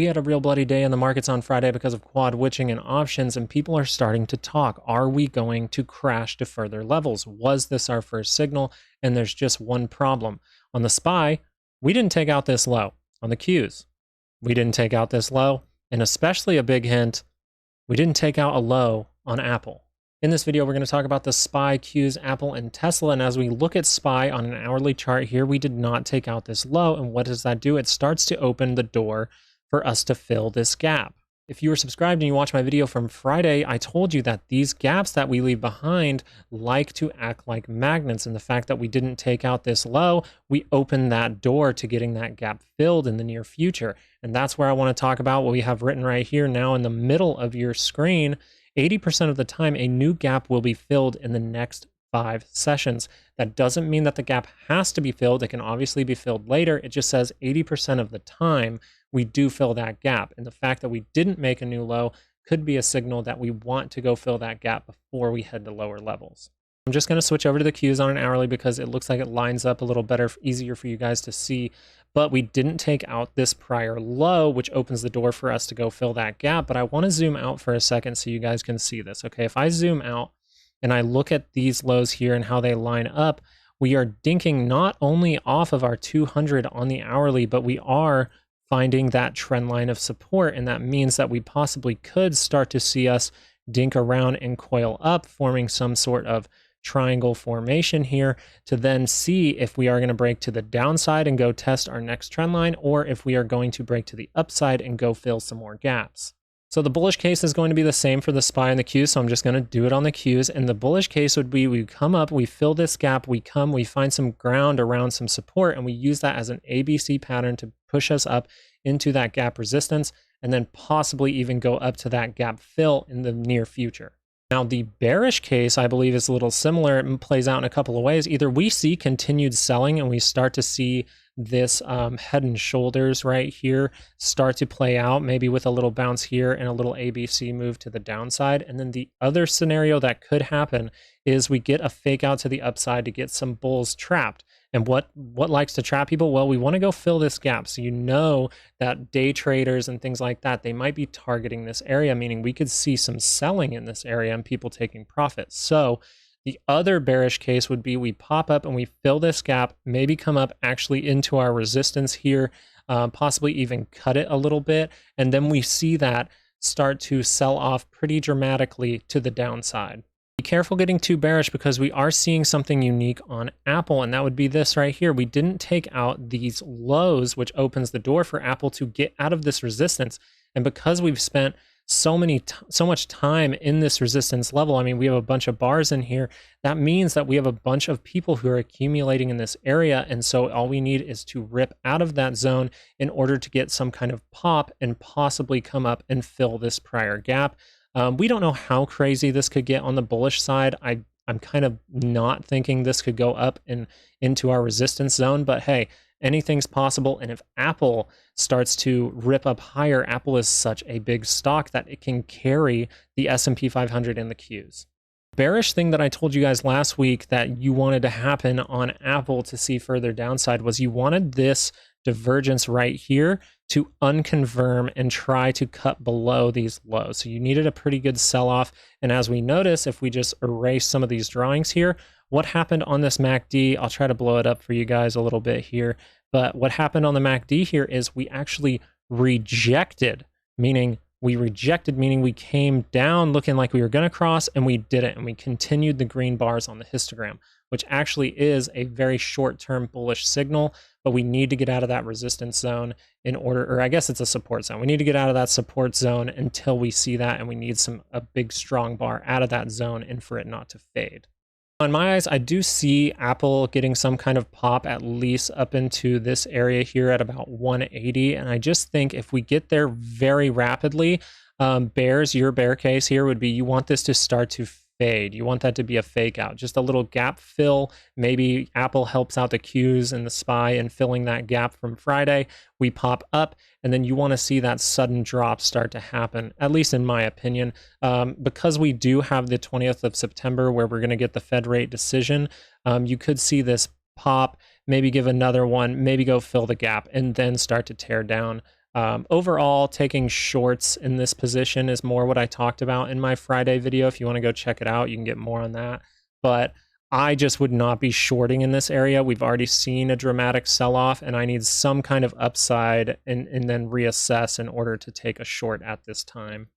We had a real bloody day in the markets on Friday because of quad witching and options, and people are starting to talk. Are we going to crash to further levels? Was this our first signal? And there's just one problem. On the SPY, we didn't take out this low. On the Qs, we didn't take out this low. And especially a big hint, we didn't take out a low on Apple. In this video, we're going to talk about the SPY, Qs, Apple, and Tesla. And as we look at SPY on an hourly chart here, we did not take out this low. And what does that do? It starts to open the door for us to fill this gap. If you were subscribed and you watched my video from Friday, I told you that these gaps that we leave behind like to act like magnets. And the fact that we didn't take out this low, we open that door to getting that gap filled in the near future. And that's where I want to talk about what we have written right here now in the middle of your screen. 80% of the time, a new gap will be filled in the next 5 sessions. That doesn't mean that the gap has to be filled. It can obviously be filled later. It just says 80% of the time we do fill that gap. And the fact that we didn't make a new low could be a signal that we want to go fill that gap before we head to lower levels. I'm just going to switch over to the Qs on an hourly because it looks like it lines up a little better, easier for you guys to see. But we didn't take out this prior low, which opens the door for us to go fill that gap. But I want to zoom out for a second so you guys can see this. Okay, if I zoom out and I look at these lows here and how they line up, we are dinking not only off of our 200 on the hourly, but we are finding that trend line of support. And that means that we possibly could start to see us dink around and coil up, forming some sort of triangle formation here to then see if we are going to break to the downside and go test our next trend line, or if we are going to break to the upside and go fill some more gaps. So the bullish case is going to be the same for the SPY and the Qs, so I'm just going to do it on the Qs. And the bullish case would be we come up, we fill this gap, we find some ground around some support, and we use that as an ABC pattern to push us up into that gap resistance, and then possibly even go up to that gap fill in the near future. Now, the bearish case, I believe, is a little similar. It plays out in a couple of ways. Either we see continued selling and we start to see this head and shoulders right here start to play out, maybe with a little bounce here and a little ABC move to the downside. And then the other scenario that could happen is we get a fake out to the upside to get some bulls trapped. And what likes to trap people? Well, we want to go fill this gap. So you know that day traders and things like that, they might be targeting this area, meaning we could see some selling in this area and people taking profits. So the other bearish case would be we pop up and we fill this gap, maybe come up actually into our resistance here, possibly even cut it a little bit. And then we see that start to sell off pretty dramatically to the downside. Be careful getting too bearish because we are seeing something unique on Apple, and that would be this right here. We didn't take out these lows, which opens the door for Apple to get out of this resistance. And because we've spent so much time in this resistance level, I mean, we have a bunch of bars in here. That means that we have a bunch of people who are accumulating in this area. And so all we need is to rip out of that zone in order to get some kind of pop and possibly come up and fill this prior gap. We don't know how crazy this could get on the bullish side. I'm kind of not thinking this could go up and into our resistance zone, but hey, anything's possible. And if Apple starts to rip up higher, Apple is such a big stock that it can carry the S&P 500 and the Qs. Bearish thing that I told you guys last week that you wanted to happen on Apple to see further downside was you wanted this divergence right here to unconfirm and try to cut below these lows. So you needed a pretty good sell-off. And as we notice, if we just erase some of these drawings here, what happened on this MACD, I'll try to blow it up for you guys a little bit here, but what happened on the MACD here is we actually rejected, meaning we came down looking like we were going to cross and we didn't, and we continued the green bars on the histogram, which actually is a very short-term bullish signal, but we need to get out of that resistance zone in order, or I guess it's a support zone. We need to get out of that support zone until we see that, and we need a big strong bar out of that zone and for it not to fade. In my eyes, I do see Apple getting some kind of pop at least up into this area here at about 180. And I just think if we get there very rapidly, your bear case here would be you want this to start to fade. You want that to be a fake out, just a little gap fill. Maybe Apple helps out the Qs and the SPY in filling that gap from Friday. We pop up, and then you want to see that sudden drop start to happen, at least in my opinion, because we do have the 20th of September where we're going to get the Fed rate decision. You could see this pop, maybe give another one, maybe go fill the gap, and then start to tear down Overall, taking shorts in this position is more what I talked about in my Friday video. If you want to go check it out, you can get more on that. But I just would not be shorting in this area. We've already seen a dramatic sell-off, and I need some kind of upside and then reassess in order to take a short at this time.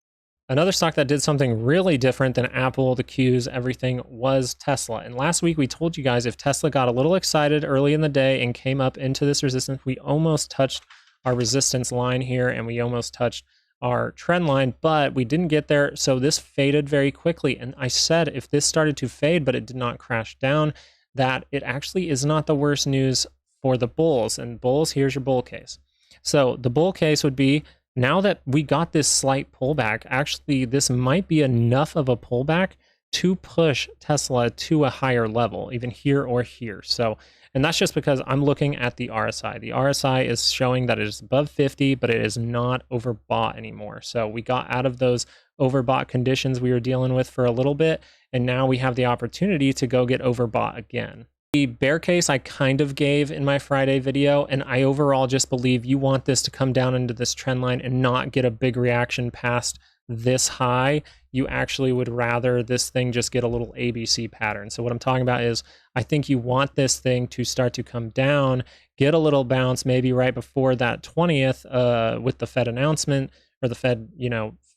Another stock that did something really different than Apple, the Qs, everything was Tesla. And last week we told you guys if Tesla got a little excited early in the day and came up into this resistance, we almost touched our resistance line here and we almost touched our trend line, but we didn't get there. So this faded very quickly. And I said if this started to fade, but it did not crash down, that it actually is not the worst news for the bulls. And bulls, here's your bull case. So the bull case would be, now that we got this slight pullback, actually this might be enough of a pullback to push Tesla to a higher level, even here or here. So, and that's just because I'm looking at the RSI. The RSI is showing that it is above 50, but it is not overbought anymore. So we got out of those overbought conditions we were dealing with for a little bit, and now we have the opportunity to go get overbought again. The bear case I kind of gave in my Friday video, and I overall just believe you want this to come down into this trend line and not get a big reaction past this high. You actually would rather this thing just get a little ABC pattern. So what I'm talking about is I think you want this thing to start to come down, get a little bounce maybe right before that 20th with the Fed announcement or the Fed,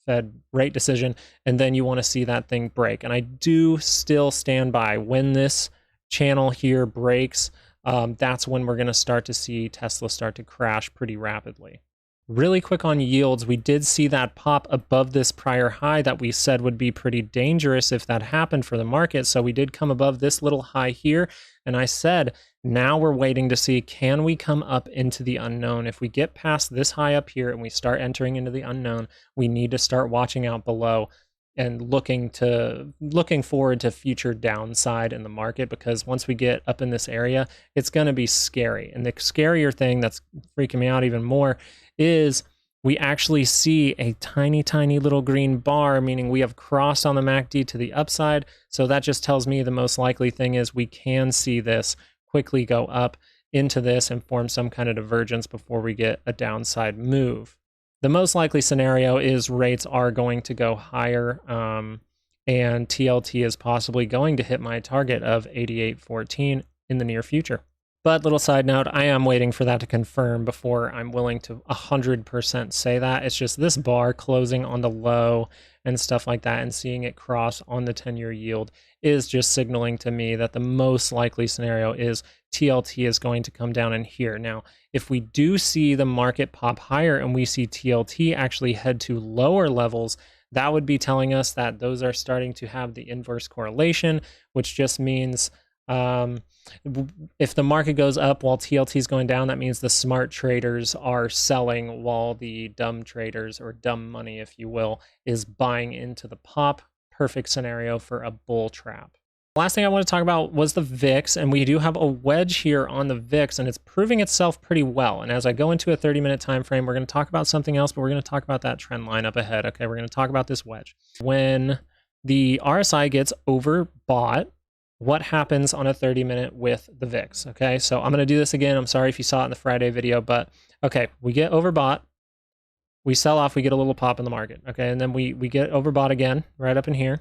Fed rate decision, and then you want to see that thing break. And I do still stand by when this channel here breaks, that's when we're going to start to see Tesla start to crash pretty rapidly. Really quick on yields, we did see that pop above this prior high that we said would be pretty dangerous if that happened for the market. So we did come above this little high here, and I said now we're waiting to see, can we come up into the unknown? If we get past this high up here and we start entering into the unknown, we need to start watching out below and looking forward to future downside in the market, because once we get up in this area, it's going to be scary. And the scarier thing that's freaking me out even more is we actually see a tiny, tiny little green bar, meaning we have crossed on the MACD to the upside. So that just tells me the most likely thing is we can see this quickly go up into this and form some kind of divergence before we get a downside move. The most likely scenario is rates are going to go higher, and TLT is possibly going to hit my target of 88.14 in the near future. But little side note, I am waiting for that to confirm before I'm willing to 100% say that. It's just this bar closing on the low and stuff like that and seeing it cross on the 10-year yield is just signaling to me that the most likely scenario is TLT is going to come down in here. Now, if we do see the market pop higher and we see TLT actually head to lower levels, that would be telling us that those are starting to have the inverse correlation, which just means if the market goes up while TLT is going down, that means the smart traders are selling while the dumb traders, or dumb money, if you will, is buying into the pop. Perfect scenario for a bull trap. Last thing I want to talk about was the VIX, and we do have a wedge here on the VIX, and it's proving itself pretty well. And as I go into a 30-minute time frame, we're going to talk about something else, but we're going to talk about that trend line up ahead. Okay, we're going to talk about this wedge. When the RSI gets overbought, what happens on a 30-minute with the VIX? Okay, so I'm going to do this again. I'm sorry if you saw it in the Friday video, but okay, we get overbought, we sell off, we get a little pop in the market. Okay, and then we get overbought again, right up in here.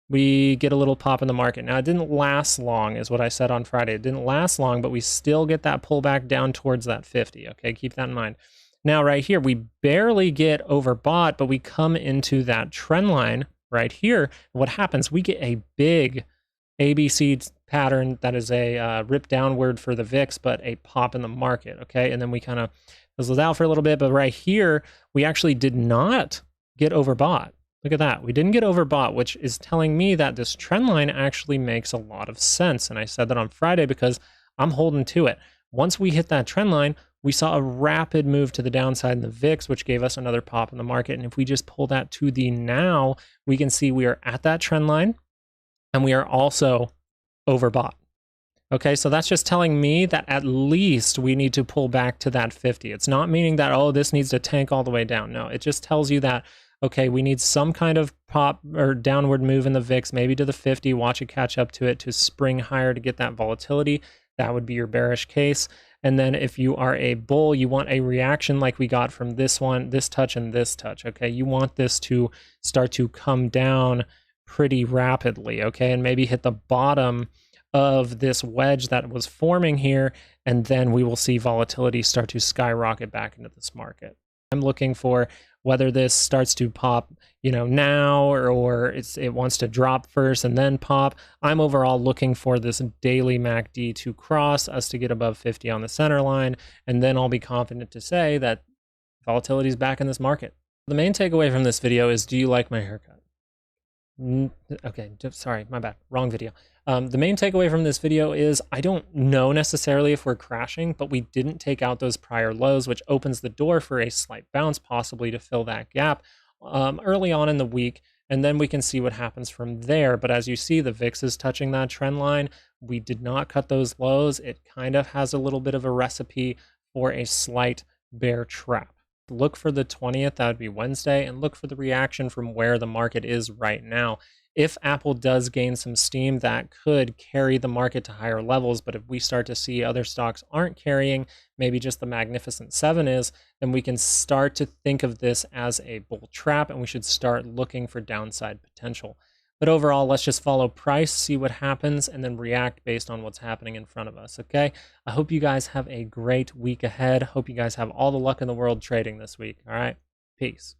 We get a little pop in the market. Now, it didn't last long, is what I said on Friday. It didn't last long, but we still get that pullback down towards that 50. Okay, keep that in mind. Now, right here, we barely get overbought, but we come into that trend line right here. What happens? We get a big ABC pattern that is a rip downward for the VIX, but a pop in the market. Okay, and then we kind of fizzled out for a little bit, but right here, we actually did not get overbought. Look at that. We didn't get overbought, which is telling me that this trend line actually makes a lot of sense. And I said that on Friday because I'm holding to it. Once we hit that trend line, we saw a rapid move to the downside in the VIX, which gave us another pop in the market. And if we just pull that to the now, we can see we are at that trend line and we are also overbought. Okay, so that's just telling me that at least we need to pull back to that 50. It's not meaning that, oh, this needs to tank all the way down. No, it just tells you that, okay, we need some kind of pop or downward move in the VIX, maybe to the 50, watch it catch up to it to spring higher to get that volatility. That would be your bearish case. And then if you are a bull, you want a reaction like we got from this one, this touch and this touch, okay? You want this to start to come down pretty rapidly, okay? And maybe hit the bottom of this wedge that was forming here, and then we will see volatility start to skyrocket back into this market. I'm looking for whether this starts to pop, now, or it wants to drop first and then pop. I'm overall looking for this daily MACD to cross us to get above 50 on the center line, and then I'll be confident to say that volatility is back in this market. The main takeaway from this video is, do you like my haircut? Okay, sorry, my bad, wrong video. The main takeaway from this video is I don't know necessarily if we're crashing, but we didn't take out those prior lows, which opens the door for a slight bounce, possibly to fill that gap early on in the week, and then we can see what happens from there. But as you see, the VIX is touching that trend line. We did not cut those lows. It kind of has a little bit of a recipe for a slight bear trap. Look for the 20th, that would be Wednesday, and look for the reaction from where the market is right now. If Apple does gain some steam, that could carry the market to higher levels. But if we start to see other stocks aren't carrying, maybe just the Magnificent Seven is, then we can start to think of this as a bull trap, and we should start looking for downside potential. But overall, let's just follow price, see what happens, and then react based on what's happening in front of us, okay? I hope you guys have a great week ahead. Hope you guys have all the luck in the world trading this week, all right? Peace.